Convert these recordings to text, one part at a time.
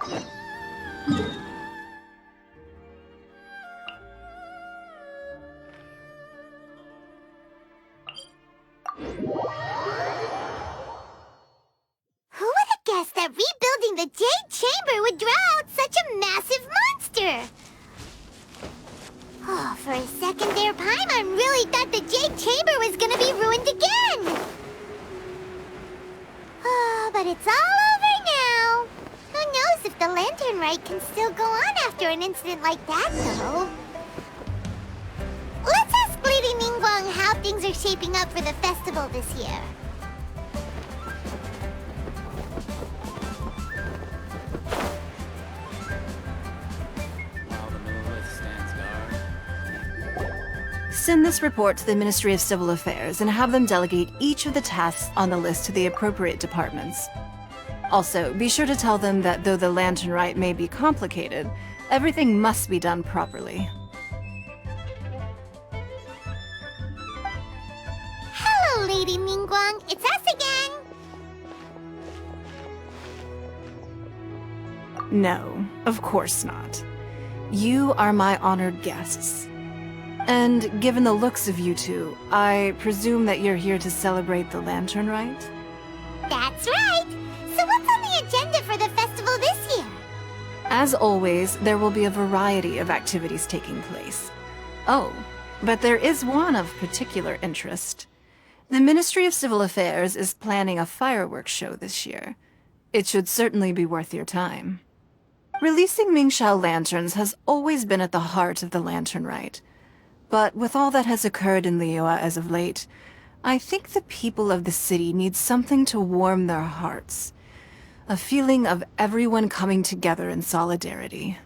Who would have guessed that rebuilding the Jade Chamber would draw out such a massive monster? Oh, for a second there, Paimon really thought the Jade Chamber was gonna be ruined again! Oh, but it's all over now! Who knows if the Lantern Rite can still go on after an incident like that, though? Let's ask Lady Ningguang how things are shaping up for the festival this year. Send this report to the Ministry of Civil Affairs and have them delegate each of the tasks on the list to the appropriate departments. Also, be sure to tell them that though the Lantern Rite may be complicated, everything must be done properly. Hello, Lady Ningguang. It's us again. No, of course not. You are my honored guests. And given the looks of you two, I presume that you're here to celebrate the Lantern Rite? That's right. So what's on the agenda for the festival this year? As always, there will be a variety of activities taking place. Oh, but there is one of particular interest. The Ministry of Civil Affairs is planning a fireworks show this year. It should certainly be worth your time. Releasing Mingxiao lanterns has always been at the heart of the Lantern Rite. But with all that has occurred in Liyue as of late, I think the people of the city need something to warm their hearts. A feeling of everyone coming together in solidarity.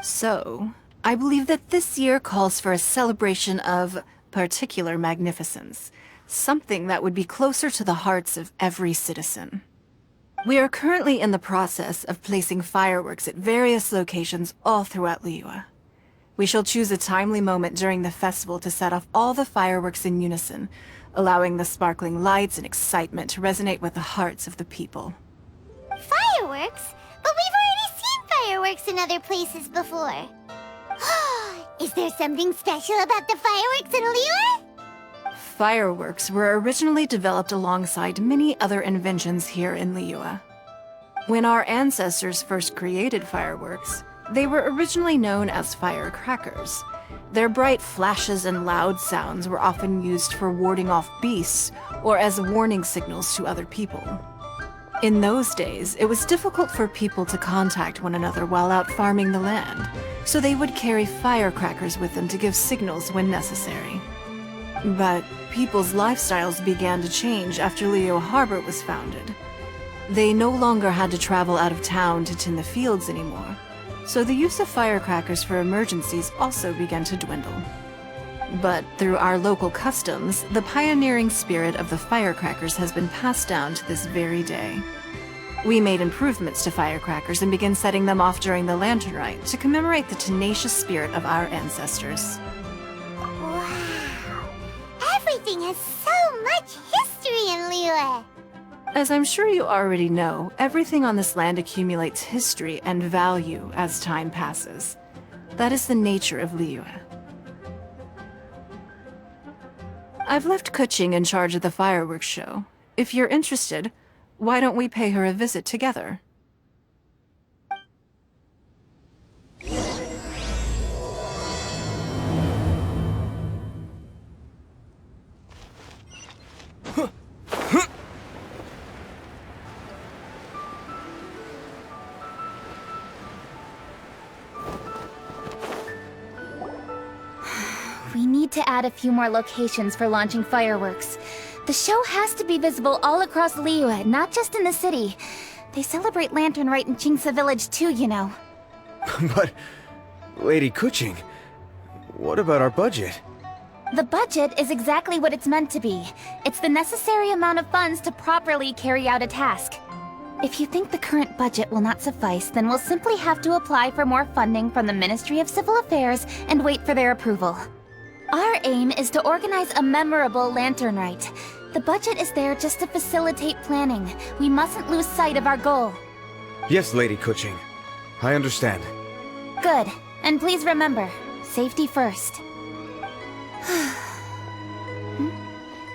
So, I believe that this year calls for a celebration of particular magnificence. Something that would be closer to the hearts of every citizen. We are currently in the process of placing fireworks at various locations all throughout Liyue. We shall choose a timely moment during the festival to set off all the fireworks in unison, allowing the sparkling lights and excitement to resonate with the hearts of the people. Fireworks? But we've already seen fireworks in other places before. Is there something special about the fireworks in Liyue? Fireworks were originally developed alongside many other inventions here in Liyue. When our ancestors first created fireworks, they were originally known as firecrackers. Their bright flashes and loud sounds were often used for warding off beasts or as warning signals to other people. In those days, it was difficult for people to contact one another while out farming the land, so they would carry firecrackers with them to give signals when necessary. But people's lifestyles began to change after Liyue Harbor was founded. They no longer had to travel out of town to tend the fields anymore. So the use of firecrackers for emergencies also began to dwindle. But through our local customs, the pioneering spirit of the firecrackers has been passed down to this very day. We made improvements to firecrackers and began setting them off during the Lantern Rite to commemorate the tenacious spirit of our ancestors. Wow! Everything has so much history in Liyue! As I'm sure you already know, everything on this land accumulates history and value as time passes. That is the nature of Liyue. I've left Keqing in charge of the fireworks show. If you're interested, why don't we pay her a visit together? We need to add a few more locations for launching fireworks. The show has to be visible all across Liyue, not just in the city. They celebrate Lantern Rite in Qingce Village too, you know. But, Lady Keqing, what about our budget? The budget is exactly what it's meant to be. It's the necessary amount of funds to properly carry out a task. If you think the current budget will not suffice, then we'll simply have to apply for more funding from the Ministry of Civil Affairs and wait for their approval. Our aim is to organize a memorable Lantern Rite. The budget is there just to facilitate planning. We mustn't lose sight of our goal. Yes, Lady Keqing. I understand. Good. And please remember, safety first.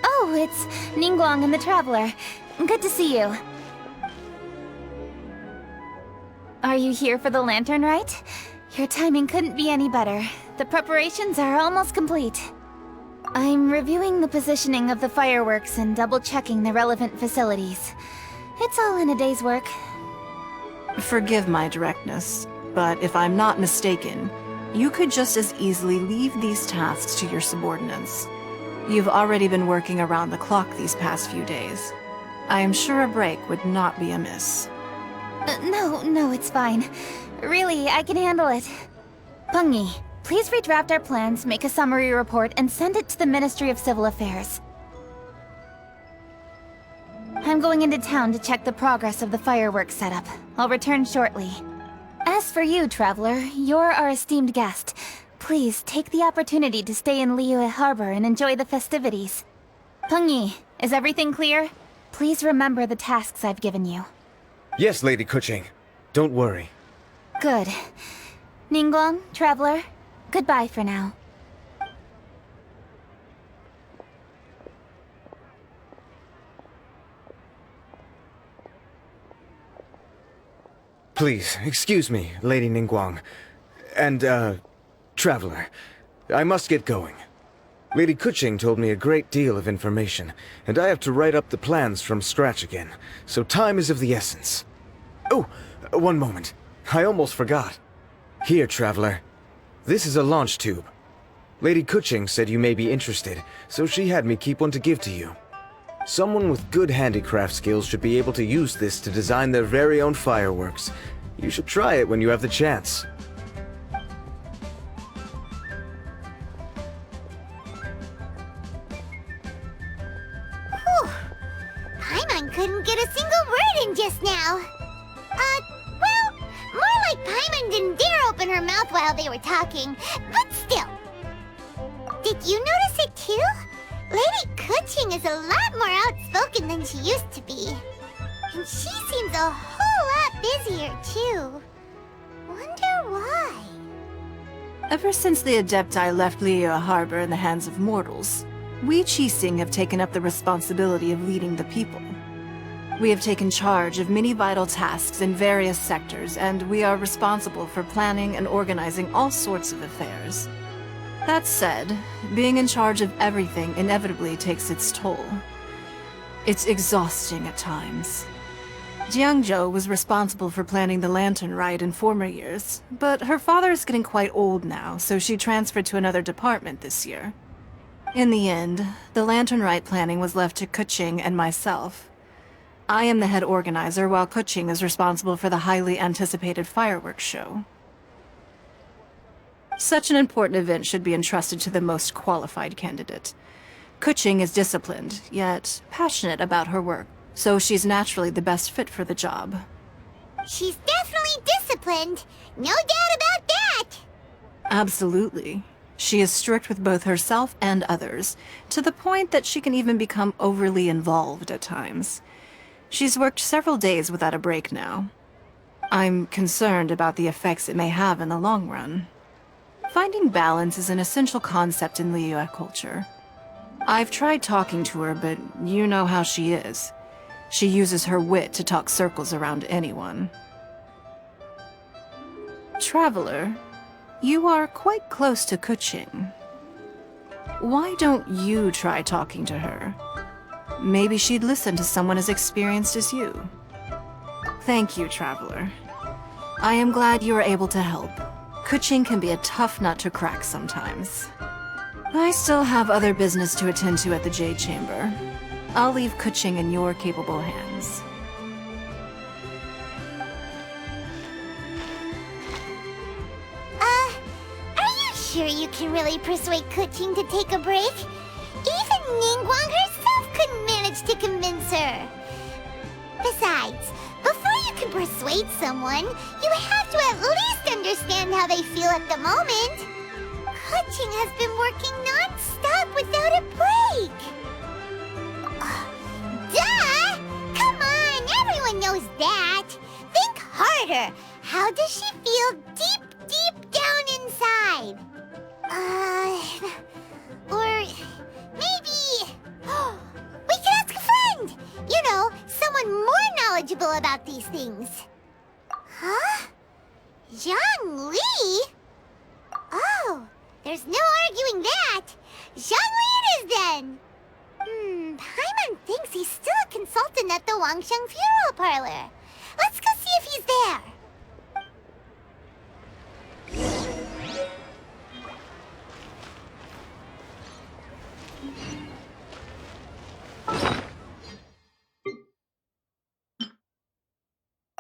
Oh, it's Ningguang and the Traveler. Good to see you. Are you here for the lantern rite? Your timing couldn't be any better. The preparations are almost complete. I'm reviewing the positioning of the fireworks and double-checking the relevant facilities. It's all in a day's work. Forgive my directness, but if I'm not mistaken, you could just as easily leave these tasks to your subordinates. You've already been working around the clock these past few days. I am sure a break would not be amiss. No, it's fine. Really, I can handle it. Pengyi, please redraft our plans, make a summary report, and send it to the Ministry of Civil Affairs. I'm going into town to check the progress of the fireworks setup. I'll return shortly. As for you, Traveler, you're our esteemed guest. Please take the opportunity to stay in Liyue Harbor and enjoy the festivities. Pengyi, is everything clear? Please remember the tasks I've given you. Yes, Lady Keqing. Don't worry. Good. Ningguang, Traveler, goodbye for now. Please, excuse me, Lady Ningguang. And, Traveler. I must get going. Lady Keqing told me a great deal of information, and I have to write up the plans from scratch again, so time is of the essence. Oh, one moment. I almost forgot. Here, Traveler. This is a launch tube. Lady Keqing said you may be interested, so she had me keep one to give to you. Someone with good handicraft skills should be able to use this to design their very own fireworks. You should try it when you have the chance. Whew. Paimon couldn't get a single word in just now. Well, more like Paimon didn't dare open her mouth while they were talking, but still. Did you notice it too? Lady Keqing is a lot more outspoken than she used to be. And she seems a whole lot busier too. Wonder why? Ever since the Adepti left Liyue Harbor in the hands of mortals, we Keqing have taken up the responsibility of leading the people. We have taken charge of many vital tasks in various sectors, and we are responsible for planning and organizing all sorts of affairs. That said, being in charge of everything inevitably takes its toll. It's exhausting at times. Jiangzhou was responsible for planning the lantern rite in former years, but her father is getting quite old now, so she transferred to another department this year. In the end, the lantern rite planning was left to Keqing and myself. I am the head organizer, while Keqing is responsible for the highly anticipated fireworks show. Such an important event should be entrusted to the most qualified candidate. Keqing is disciplined, yet passionate about her work, so she's naturally the best fit for the job. She's definitely disciplined. No doubt about that. Absolutely. She is strict with both herself and others, to the point that she can even become overly involved at times. She's worked several days without a break now. I'm concerned about the effects it may have in the long run. Finding balance is an essential concept in Liyue culture. I've tried talking to her, but you know how she is. She uses her wit to talk circles around anyone. Traveler, you are quite close to Keqing. Why don't you try talking to her? Maybe she'd listen to someone as experienced as you. Thank you, Traveler. I am glad you were able to help. Keqing can be a tough nut to crack sometimes. I still have other business to attend to at the Jade Chamber. I'll leave Keqing in your capable hands. Are you sure you can really persuade Keqing to take a break? Even Ningguang herself couldn't manage to convince her. Besides, before you can persuade someone, you have to at least understand how they feel at the moment. Keqing has been working non-stop without a break. Duh! Come on, everyone knows that. Think harder. How does she feel deep down inside? Or maybe... we could ask a friend! You know, someone more knowledgeable about these things. Huh? Zhongli? Oh, there's no arguing that. Zhongli it is then! Paimon thinks he's still a consultant at the Wangsheng funeral parlor. Let's go see if he's there.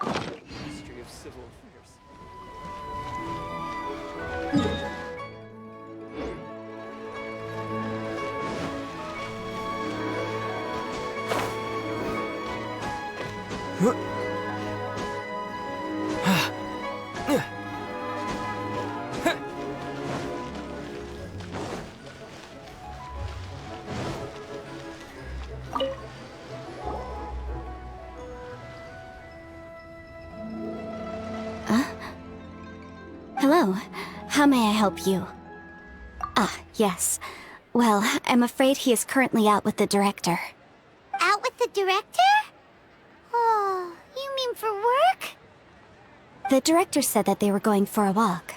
Ministry of Civil Affairs. Hello. How may I help you? Ah, yes. Well, I'm afraid he is currently out with the director. Out with the director? Oh, you mean for work? The director said that they were going for a walk.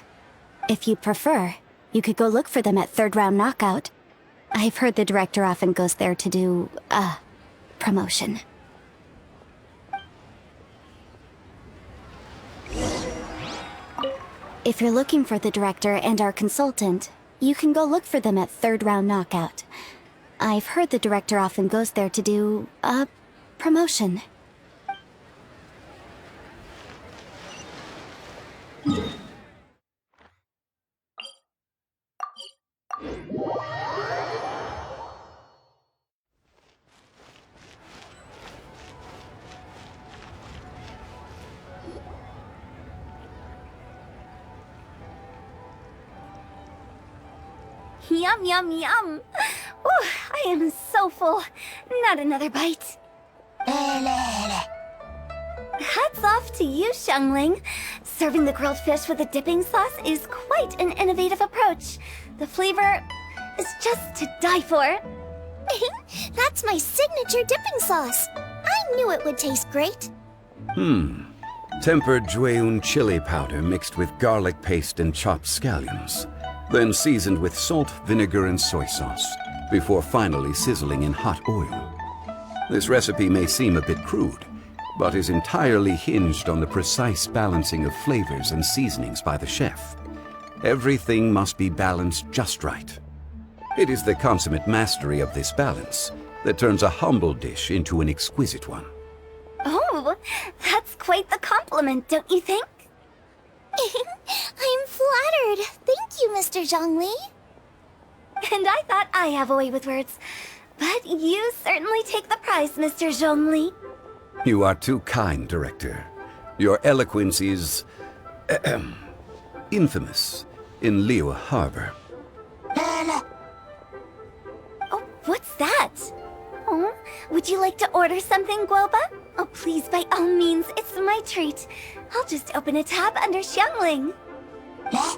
If you prefer, you could go look for them at third round knockout. I've heard the director often goes there to do, promotion. If you're looking for the director and our consultant, you can go look for them at third round knockout. I've heard the director often goes there to do, promotion. Yum, yum, yum. Ooh, I am so full. Not another bite. Hats off to you, Xiangling. Serving the grilled fish with a dipping sauce is quite an innovative approach. The flavor is just to die for. That's my signature dipping sauce. I knew it would taste great. Tempered Guyun chili powder mixed with garlic paste and chopped scallions. Then seasoned with salt, vinegar, and soy sauce, before finally sizzling in hot oil. This recipe may seem a bit crude, but is entirely hinged on the precise balancing of flavors and seasonings by the chef. Everything must be balanced just right. It is the consummate mastery of this balance that turns a humble dish into an exquisite one. Oh, that's quite the compliment, don't you think? I'm flattered. Thank you, Mr. Zhongli. And I thought I have a way with words. But you certainly take the prize, Mr. Zhongli. You are too kind, Director. Your eloquence is... infamous in Liyue Harbor. Oh, what's that? Oh, would you like to order something, Guoba? Oh, please, by all means, it's my treat. I'll just open a tab under Xiangling. Hey,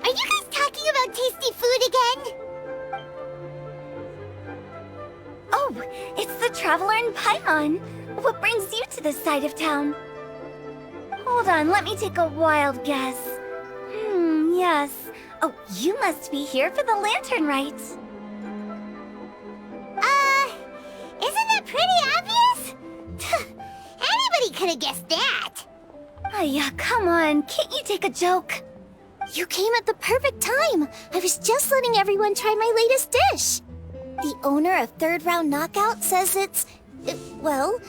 are you guys talking about tasty food again? Oh, it's the Traveler in Paimon. What brings you to this side of town? Hold on, let me take a wild guess. Yes. Oh, you must be here for the lantern rite. Isn't that pretty obvious? Anybody could have guessed that. Yeah, come on, can't you take a joke? You came at the perfect time. I was just letting everyone try my latest dish. The owner of Third Round Knockout says it's, well,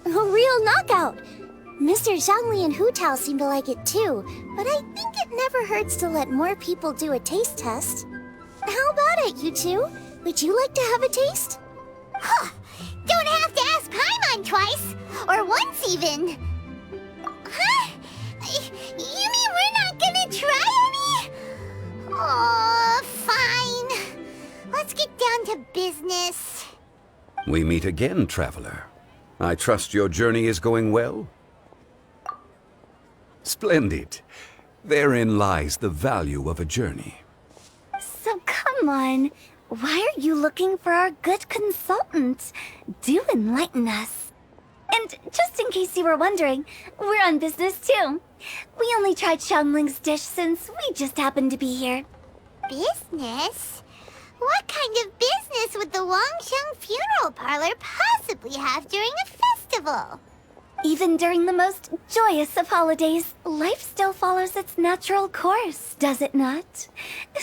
a real knockout. Mr. Zhongli and Hu Tao seem to like it too, but I think it never hurts to let more people do a taste test. How about it, you two? Would you like to have a taste? Huh. Don't have to ask Paimon twice, or once even. Huh? You mean we're not gonna try any? Oh, fine. Let's get down to business. We meet again, Traveler. I trust your journey is going well? Splendid. Therein lies the value of a journey. So come on. Why are you looking for our good consultant? Do enlighten us. And just in case you were wondering, we're on business too. We only tried Xiangling's dish since we just happened to be here. Business? What kind of business would the Wangsheng funeral parlor possibly have during a festival? Even during the most joyous of holidays, life still follows its natural course, does it not?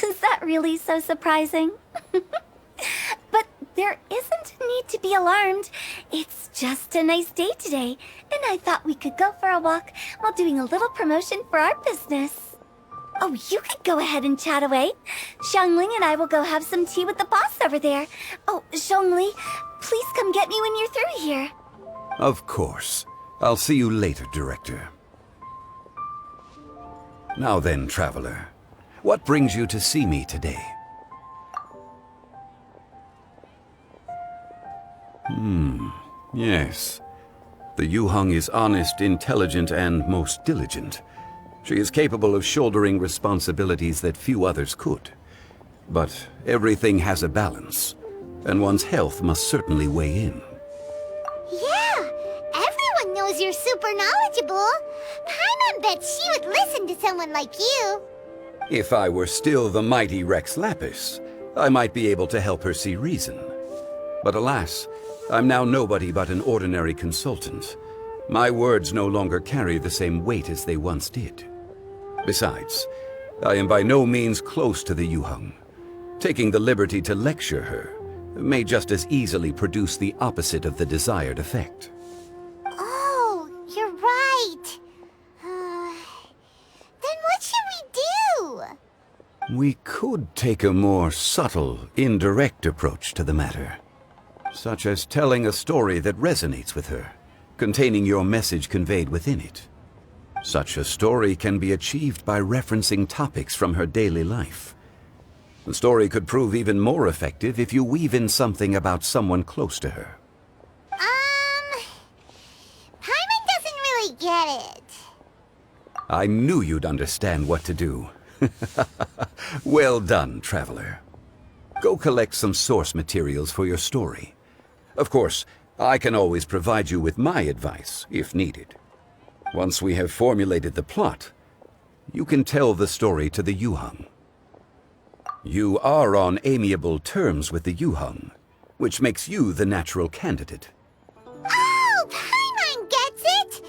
Is that really so surprising? But there isn't a need to be alarmed. It's just a nice day today, and I thought we could go for a walk while doing a little promotion for our business. Oh, you could go ahead and chat away. Xiangling and I will go have some tea with the boss over there. Oh, Zhongli, please come get me when you're through here. Of course. I'll see you later, Director. Now then, Traveler. What brings you to see me today? Yes. The Yuheng is honest, intelligent, and most diligent. She is capable of shouldering responsibilities that few others could. But everything has a balance, and one's health must certainly weigh in. Yeah, everyone knows you're super knowledgeable. Paimon bet she would listen to someone like you. If I were still the mighty Rex Lapis, I might be able to help her see reason. But alas, I'm now nobody but an ordinary consultant. My words no longer carry the same weight as they once did. Besides, I am by no means close to the Yuheng. Taking the liberty to lecture her may just as easily produce the opposite of the desired effect. Oh, you're right. Then what should we do? We could take a more subtle, indirect approach to the matter, such as telling a story that resonates with her, containing your message conveyed within it. Such a story can be achieved by referencing topics from her daily life. The story could prove even more effective if you weave in something about someone close to her. Paimon doesn't really get it. I knew you'd understand what to do. Well done, Traveler. Go collect some source materials for your story. Of course, I can always provide you with my advice, if needed. Once we have formulated the plot, you can tell the story to the Yuheng. You are on amiable terms with the Yuheng, which makes you the natural candidate. Oh, Paimon gets it!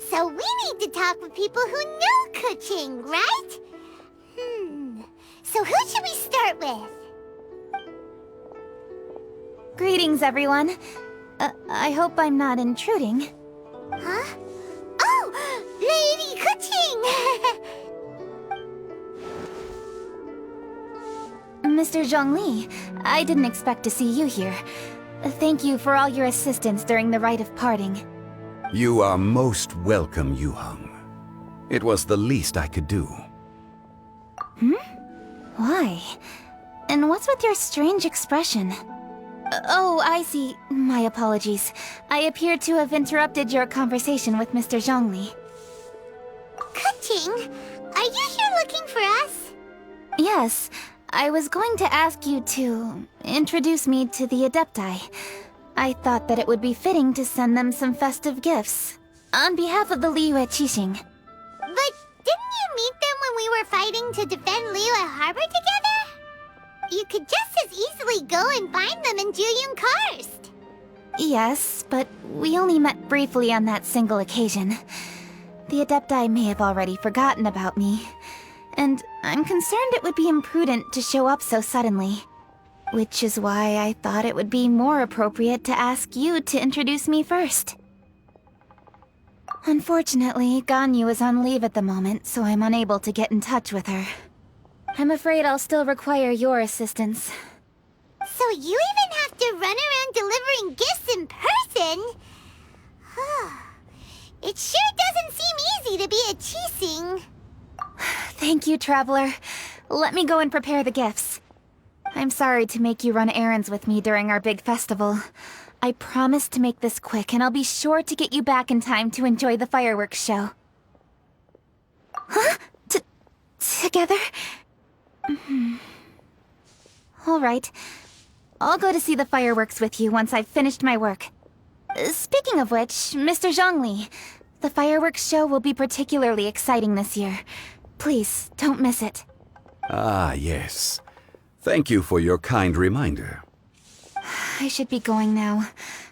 So we need to talk with people who know Keqing, right? So who should we start with? Greetings, everyone. I hope I'm not intruding. Huh? Oh! Lady Keqing! Mr. Zhongli, I didn't expect to see you here. Thank you for all your assistance during the rite of parting. You are most welcome, Yuheng. It was the least I could do. Why? And what's with your strange expression? Oh, I see. My apologies. I appear to have interrupted your conversation with Mr. Zhongli. Keqing, are you here looking for us? Yes, I was going to ask you to introduce me to the Adepti. I thought that it would be fitting to send them some festive gifts. On behalf of the Liyue Keqing. But didn't you meet them when we were fighting to defend Liyue Harbor together? You could just as easily go and find them in Guyun Karst. Yes, but we only met briefly on that single occasion. The Adepti may have already forgotten about me, and I'm concerned it would be imprudent to show up so suddenly. Which is why I thought it would be more appropriate to ask you to introduce me first. Unfortunately, Ganyu is on leave at the moment, so I'm unable to get in touch with her. I'm afraid I'll still require your assistance. So you even have to run around delivering gifts in person? It sure doesn't seem easy to be a Keqing. Thank you, Traveler. Let me go and prepare the gifts. I'm sorry to make you run errands with me during our big festival. I promise to make this quick, and I'll be sure to get you back in time to enjoy the fireworks show. Huh? Together? All right. I'll go to see the fireworks with you once I've finished my work. Speaking of which, Mr. Zhongli, the fireworks show will be particularly exciting this year. Please, don't miss it. Ah, yes. Thank you for your kind reminder. I should be going now.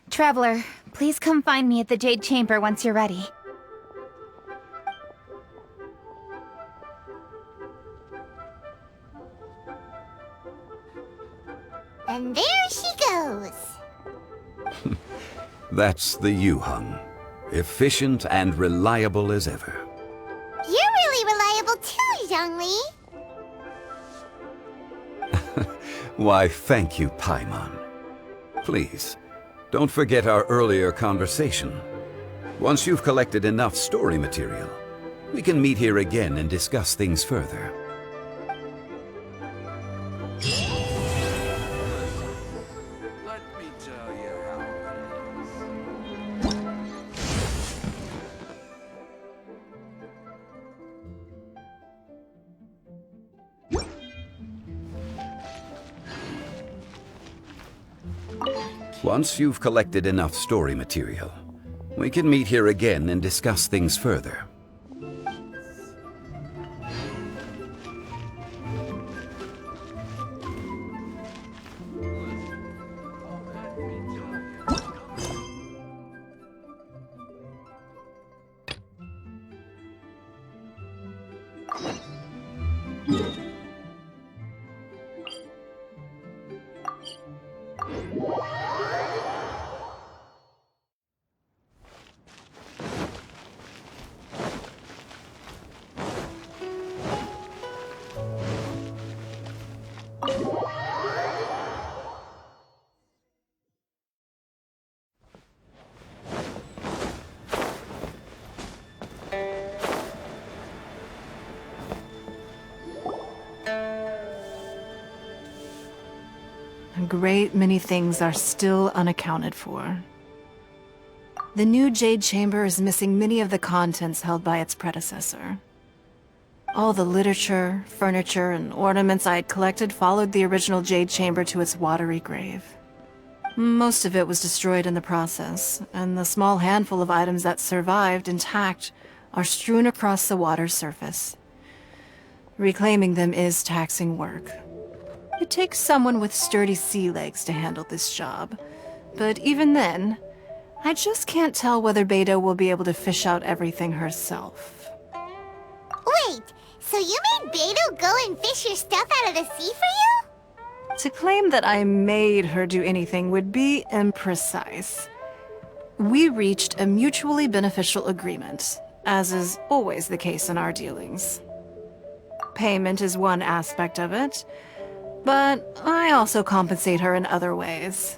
Traveler, please come find me at the Jade Chamber once you're ready. And there she goes. That's the Yuheng. Efficient and reliable as ever. You're really reliable too, Zhongli. Why, thank you, Paimon. Please, don't forget our earlier conversation. Once you've collected enough story material, we can meet here again and discuss things further. Let me tell you how it is. Once you've collected enough story material, we can meet here again and discuss things further. A great many things are still unaccounted for. The new Jade Chamber is missing many of the contents held by its predecessor. All the literature, furniture, and ornaments I had collected followed the original Jade Chamber to its watery grave. Most of it was destroyed in the process, and the small handful of items that survived intact are strewn across the water's surface. Reclaiming them is taxing work. It takes someone with sturdy sea legs to handle this job, but even then, I just can't tell whether Beidou will be able to fish out everything herself. Wait, so you made Beidou go and fish your stuff out of the sea for you? To claim that I made her do anything would be imprecise. We reached a mutually beneficial agreement, as is always the case in our dealings. Payment is one aspect of it, but I also compensate her in other ways.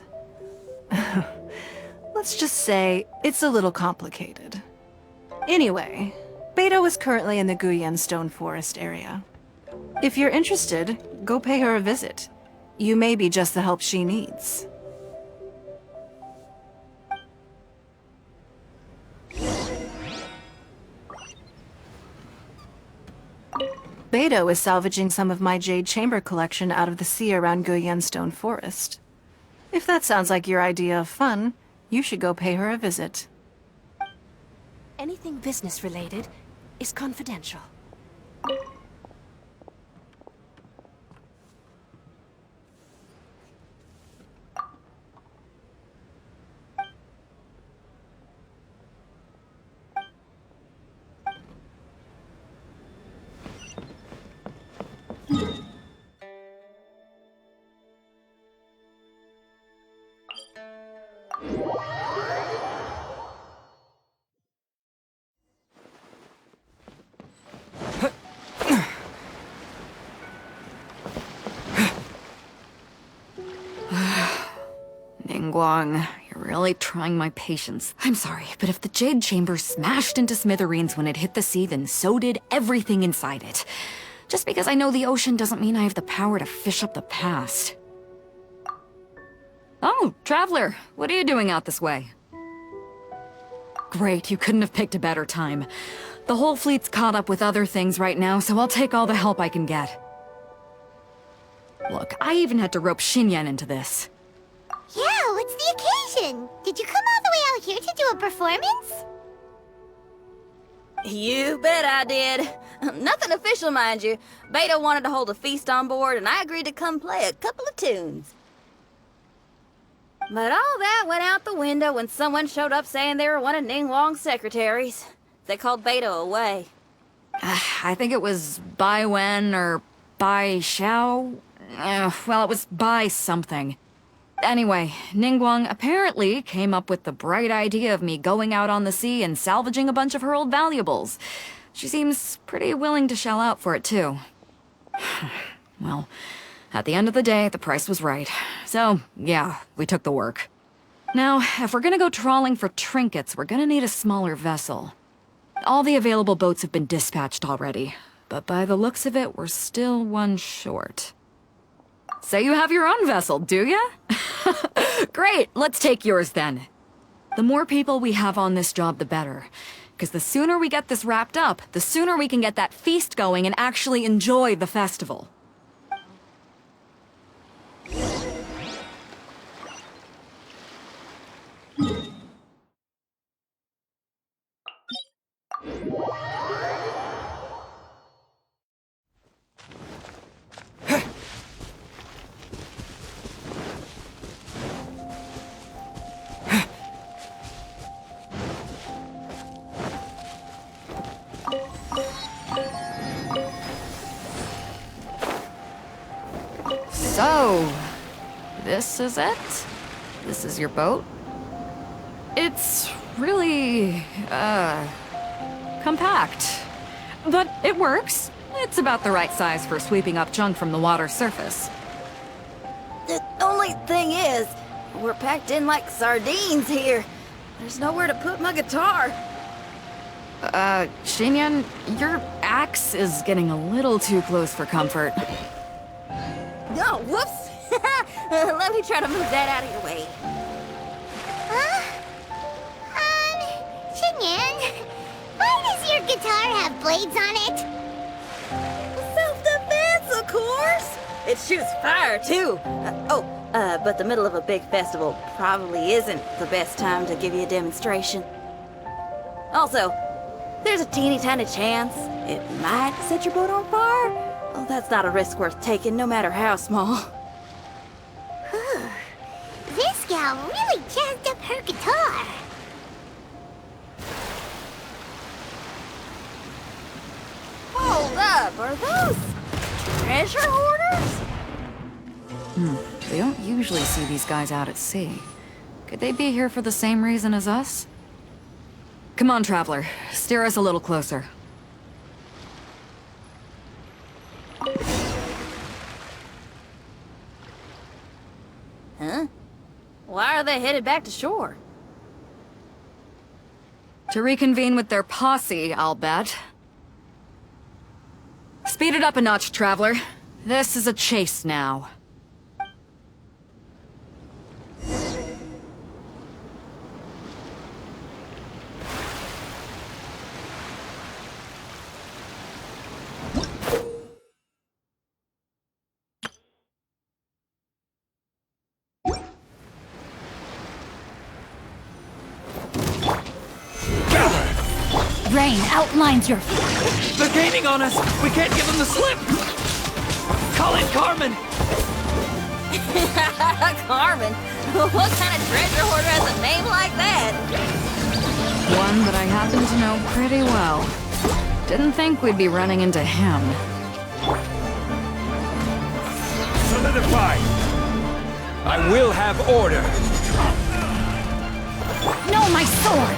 Let's just say it's a little complicated. Anyway, Beidou is currently in the Guyun Stone Forest area. If you're interested, go pay her a visit. You may be just the help she needs. Beidou is salvaging some of my Jade Chamber collection out of the sea around Guyun Stone Forest. If that sounds like your idea of fun, you should go pay her a visit. Anything business-related is confidential. Ningguang, you're really trying my patience. I'm sorry, but if the Jade Chamber smashed into smithereens when it hit the sea, then so did everything inside it. Just because I know the ocean doesn't mean I have the power to fish up the past. Oh, Traveler, what are you doing out this way? Great, you couldn't have picked a better time. The whole fleet's caught up with other things right now, so I'll take all the help I can get. Look, I even had to rope Xinyan into this. Yeah, what's the occasion? Did you come all the way out here to do a performance? You bet I did. Nothing official, mind you. Beidou wanted to hold a feast on board, and I agreed to come play a couple of tunes. But all that went out the window when someone showed up saying they were one of Ningguang's secretaries. They called Beidou away. I think it was Bai Wen or Bai Xiao. Well, it was Bai something. Anyway, Ningguang apparently came up with the bright idea of me going out on the sea and salvaging a bunch of her old valuables. She seems pretty willing to shell out for it, too. Well, at the end of the day, the price was right. So, yeah, we took the work. Now, if we're gonna go trawling for trinkets, we're gonna need a smaller vessel. All the available boats have been dispatched already, but by the looks of it, we're still one short. So you have your own vessel, do ya? Great, let's take yours then. The more people we have on this job, the better. Because the sooner we get this wrapped up, the sooner we can get that feast going and actually enjoy the festival. So, this is it? This is your boat? It's really, compact. But it works. It's about the right size for sweeping up junk from the water's surface. The only thing is, we're packed in like sardines here. There's nowhere to put my guitar. Xinyan, your axe is getting a little too close for comfort. Oh, whoops! Let me try to move that out of your way. Xinyan, why does your guitar have blades on it? Self-defense, of course! It shoots fire, too! But the middle of a big festival probably isn't the best time to give you a demonstration. Also, there's a teeny tiny chance it might set your boat on fire. Oh, that's not a risk worth taking, no matter how small. This gal really jazzed up her guitar. Hold up, are those treasure hoarders? They don't usually see these guys out at sea. Could they be here for the same reason as us? Come on, Traveler. Steer us a little closer. Huh? Why are they headed back to shore? To reconvene with their posse, I'll bet. Speed it up a notch, Traveler. This is a chase now. Rain outlines your... They're gaining on us! We can't give them the slip! Call in Carmen! Carmen? What kind of treasure hoarder has a name like that? One that I happen to know pretty well. Didn't think we'd be running into him. Solidify! I will have order! No, my sword!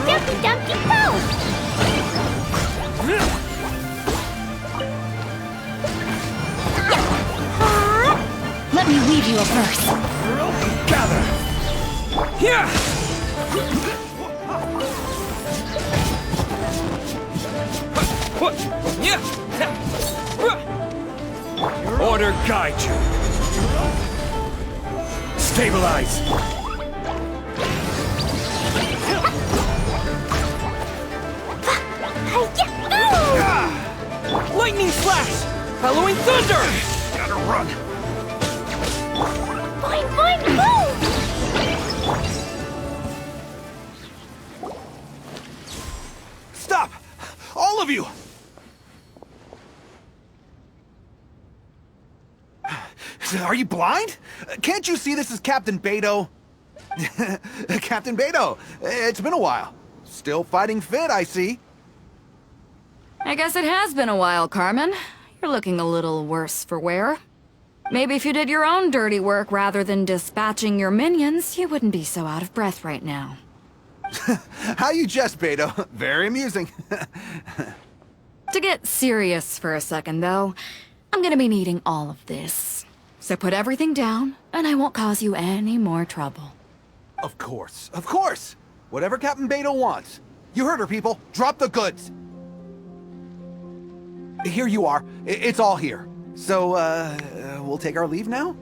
Dumpty Dumpty Poo! Let me weave you a verse. Gather! Here! Order guide you! Stabilize! Lightning slash! Bellowing thunder! Gotta run. Fine, move! Stop! All of you! Are you blind? Can't you see this is Captain Beidou? Captain Beidou, it's been a while. Still fighting fit, I see. I guess it has been a while, Carmen. You're looking a little worse for wear. Maybe if you did your own dirty work rather than dispatching your minions, you wouldn't be so out of breath right now. How you jest, Beidou. Very amusing. To get serious for a second, though, I'm gonna be needing all of this. So put everything down, and I won't cause you any more trouble. Of course, of course. Whatever Captain Beidou wants. You heard her, people. Drop the goods. Here you are. It's all here. So, we'll take our leave now?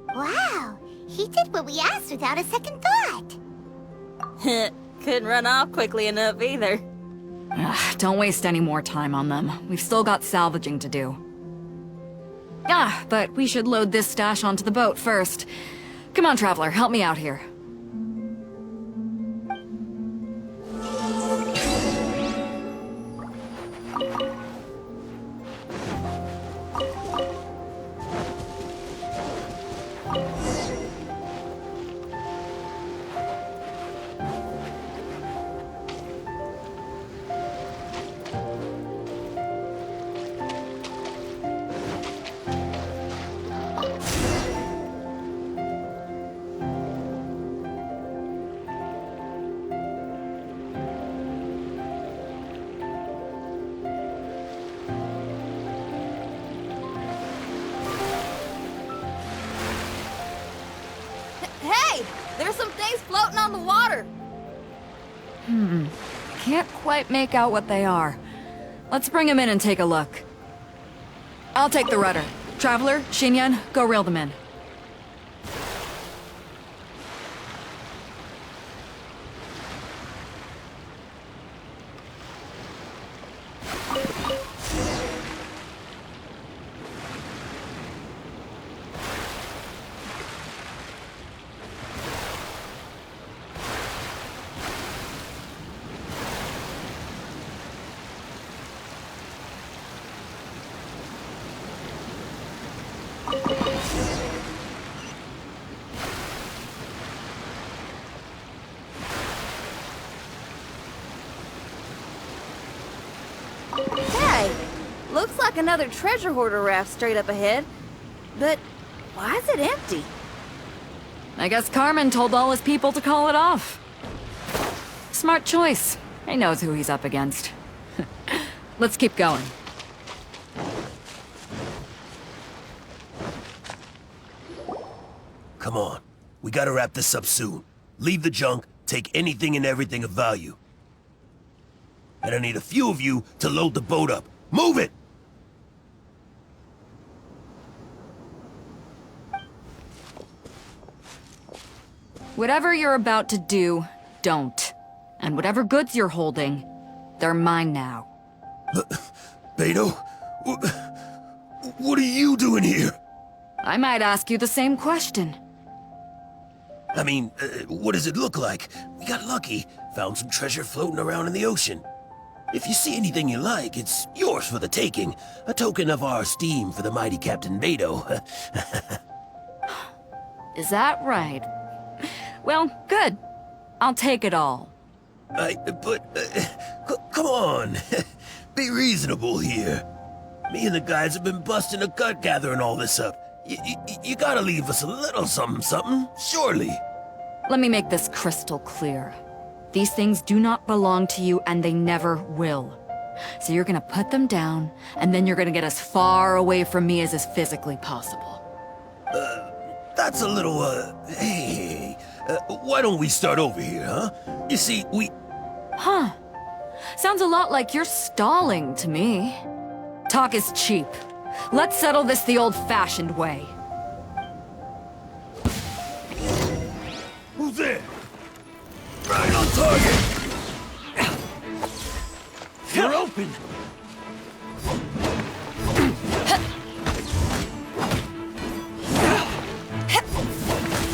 Wow, he did what we asked without a second thought. Couldn't run off quickly enough either. Ugh, don't waste any more time on them. We've still got salvaging to do. But we should load this stash onto the boat first. Come on, Traveler, help me out here. Hey! There's some things floating on the water! Can't quite make out what they are. Let's bring them in and take a look. I'll take the rudder. Traveler, Xinyan, go reel them in. Hey! Looks like another treasure hoarder raft straight up ahead. But why is it empty? I guess Carmen told all his people to call it off. Smart choice. He knows who he's up against. Let's keep going. Come on. We gotta wrap this up soon. Leave the junk, take anything and everything of value. And I need a few of you to load the boat up. Move it! Whatever you're about to do, don't. And whatever goods you're holding, they're mine now. Beidou? What are you doing here? I might ask you the same question. I mean, what does it look like? We got lucky. Found some treasure floating around in the ocean. If you see anything you like, it's yours for the taking. A token of our esteem for the mighty Captain Beidou. Is that right? Well, good. I'll take it all. Come on. Be reasonable here. Me and the guys have been busting a gut gathering all this up. You gotta leave us a little something, surely. Let me make this crystal clear. These things do not belong to you, and they never will. So you're gonna put them down, and then you're gonna get as far away from me as is physically possible. That's a little, hey, why don't we start over here, huh? You see, Huh. Sounds a lot like you're stalling to me. Talk is cheap. Let's settle this the old-fashioned way. Who's there? Right on target! You're open!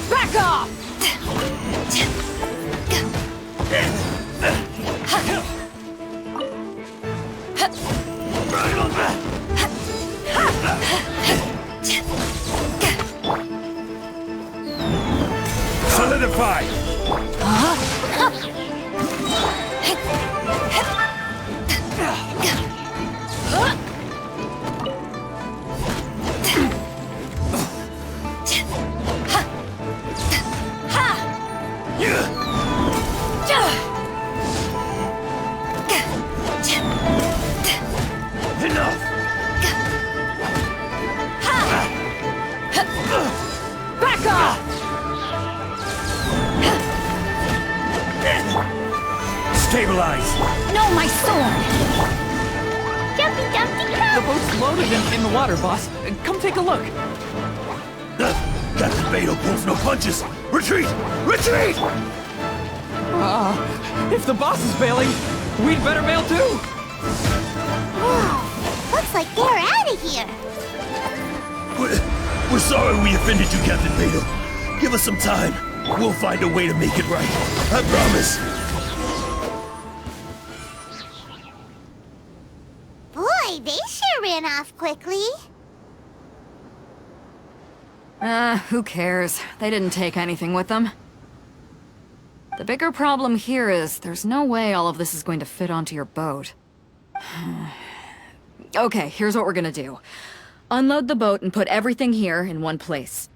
Back off! Solidify! Enough! Back off! Stabilize! No, my sword! Jumpy Dumpty The Come! boat's loaded in the water, boss. Come take a look. Captain Beidou pulls no punches! Retreat! Retreat! If the boss is bailing, we'd better bail too! Whoa, looks like they're out of here. We're sorry we offended you, Captain Beidou. Give us some time. We'll find a way to make it right. I promise. Boy, they sure ran off quickly. Who cares? They didn't take anything with them. The bigger problem here is there's no way all of this is going to fit onto your boat. Okay, here's what we're gonna do. Unload the boat and put everything here in one place.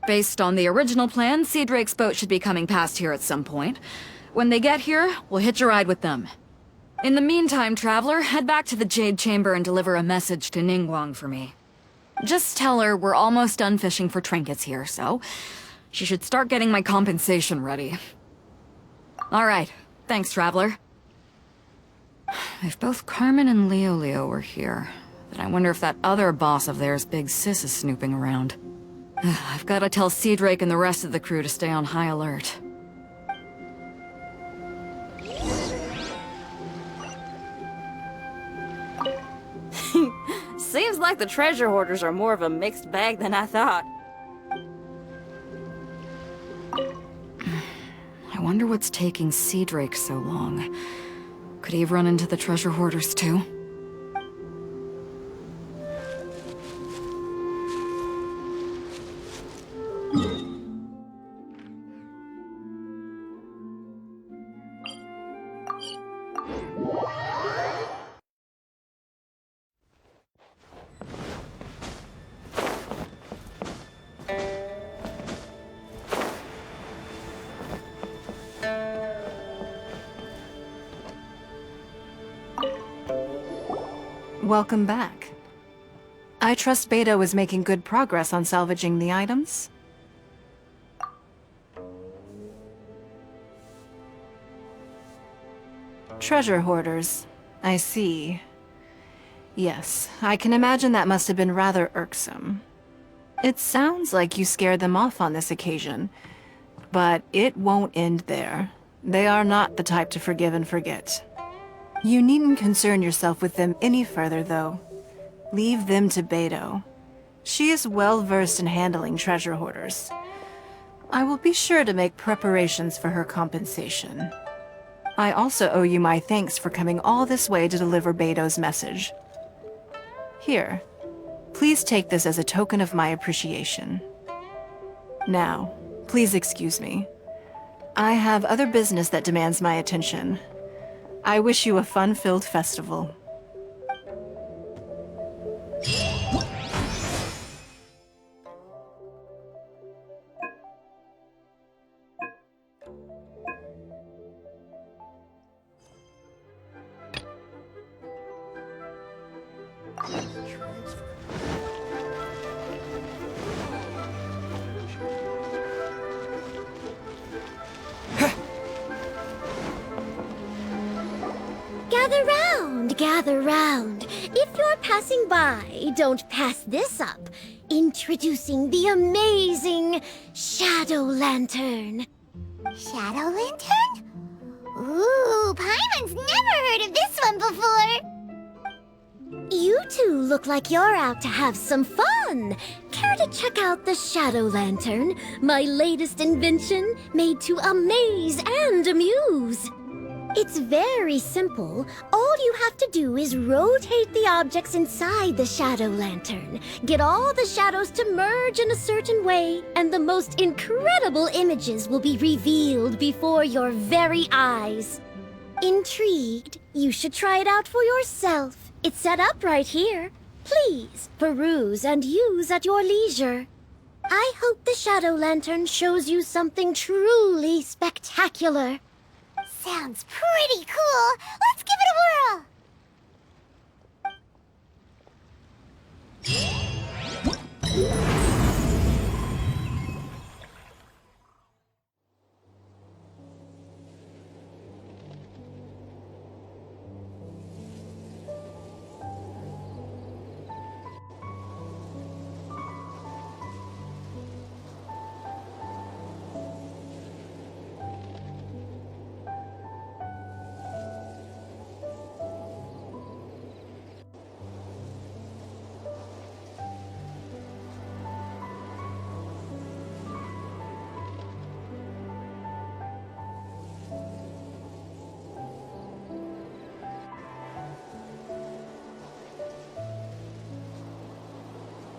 Based on the original plan, Sea Drake's boat should be coming past here at some point. When they get here, we'll hitch a ride with them. In the meantime, Traveler, head back to the Jade Chamber and deliver a message to Ningguang for me. Just tell her we're almost done fishing for trinkets here, so she should start getting my compensation ready. Alright, thanks, Traveler. If both Carmen and Liyue were here, then I wonder if that other boss of theirs, Big Sis, is snooping around. I've gotta tell Sea Drake and the rest of the crew to stay on high alert. Seems like the Treasure Hoarders are more of a mixed bag than I thought. I wonder what's taking Sea Drake so long. Could he have run into the Treasure Hoarders too? Welcome back. I trust Beidou is making good progress on salvaging the items. Treasure Hoarders. I see. Yes, I can imagine that must have been rather irksome. It sounds like you scared them off on this occasion, but it won't end there. They are not the type to forgive and forget. You needn't concern yourself with them any further, though. Leave them to Beidou. She is well versed in handling treasure hoarders. I will be sure to make preparations for her compensation. I also owe you my thanks for coming all this way to deliver Beidou's message. Here, please take this as a token of my appreciation. Now, please excuse me. I have other business that demands my attention. I wish you a fun-filled festival. Gather round. If you're passing by, don't pass this up. Introducing the amazing Shadow Lantern. Shadow Lantern? Ooh, Paimon's never heard of this one before. You two look like you're out to have some fun. Care to check out the Shadow Lantern, my latest invention made to amaze and amuse? It's very simple. All you have to do is rotate the objects inside the Shadow Lantern, get all the shadows to merge in a certain way, and the most incredible images will be revealed before your very eyes. Intrigued? You should try it out for yourself. It's set up right here. Please, peruse and use at your leisure. I hope the Shadow Lantern shows you something truly spectacular. Sounds pretty cool. Let's give it a whirl.